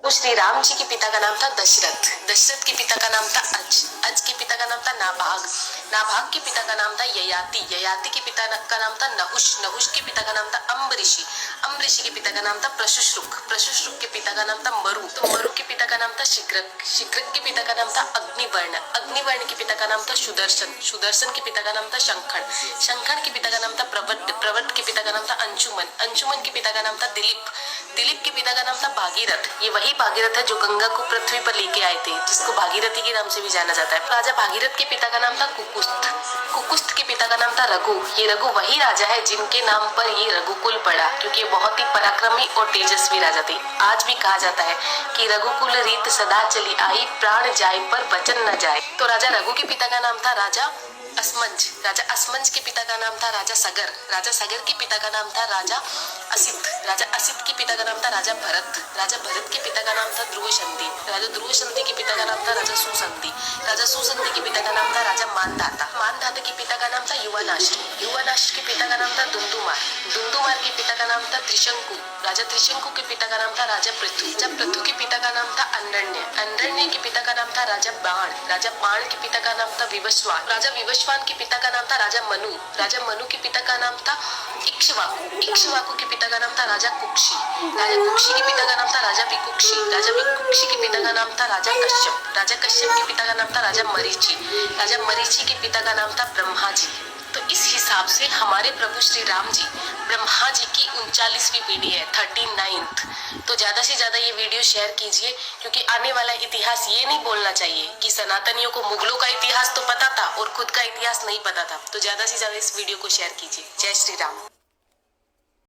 तो श्री राम जी के पिता का नाम था दशरथ, दशरथ के पिता का नाम था अज, अज के पिता का नाम था नाभाग, नाभाग के पिता का नाम था ययाति, ययाति के पिता का नाम था नहुष, नहुष के पिता का नाम था अम्बरीषि, अम्बरीषि के पिता का नाम था प्रशुश्रुक, प्रशुश्रुक के पिता का नाम था मरु, तो मरु के पिता का नाम था शिग्रक, शिग्रक के पिता का नाम था अग्निवर्ण, अग्निवर्ण के पिता का नाम था सुदर्शन, सुदर्शन के पिता का नाम था शंखन, शंखन के पिता का नाम था प्रवट, प्रवट के पिता का नाम था अंशुमन, अंशुमन के पिता का नाम था दिलीप, दिलीप के पिता का नाम था भागीरथ, ये वही भागीरथ है जो गंगा को पृथ्वी पर लेके आए थे, जिसको भागीरथी के नाम से भी जाना जाता है। राजा भागीरथ के पिता का नाम था कुकुस्त, कुकुस्त के पिता का नाम था रघु, ये रघु वही राजा है जिनके नाम पर ये रघुकुल पड़ा, क्योंकि ये बहुत ही पराक्रमी और तेजस्वी राजा थे। आज भी कहा जाता है कि रघुकुल रीत सदा चली आई, प्राण जाए पर वचन न जाए। तो राजा रघु के पिता का नाम था राजा असमंज, राजा असमंज के पिता का नाम था राजा सगर, राजा सगर के पिता का नाम था राजा असित, राजा असित के पिता का नाम था राजा भरत, राजा भरत के पिता का नाम था ध्रुवसंधि, राजा ध्रुवसंधि के पिता का नाम था राजा सुसंधि, राजा सुसंधि के पिता का नाम था राजा मानधाता, मानधाता के पिता का नाम था युवानाश्र, युवानाश्र के पिता का नाम था दुंदुमार, दुंदुमार के पिता का नाम था त्रिशंकु, राजा त्रिशंकु के पिता का नाम था राजा पृथु, राजा पृथु के पिता का नाम था अंडरण्य, अंडरण्य के पिता का नाम था राजा बाण, राजा बाण के पिता का नाम था विवस्वान, राजा विवस्वान के पिता का नाम था राजा मनु, राजा मनु के पिता का नाम था इक्ष्वाकु, इक्ष्वाकु के पिता का नाम था राजा कुक्षी, राजा कुक्षी के पिता का नाम था राजा विकुक्षी, राजा विकुक्षी के पिता का नाम था राजा कश्यप, राजा कश्यप के पिता का नाम था राजा मरीचि, राजा मरीचि के पिता का नाम था ब्रह्मा जी। तो इस हिसाब से हमारे प्रभु श्री राम जी ब्रह्मा जी की 39वीं पीढ़ी है, 39th। तो ज्यादा से ज्यादा ये वीडियो शेयर कीजिए, क्योंकि आने वाला इतिहास ये नहीं बोलना चाहिए कि सनातनियों को मुगलों का इतिहास तो पता था और खुद का इतिहास नहीं पता था। तो ज्यादा से ज्यादा इस वीडियो को शेयर कीजिए। जय श्री राम।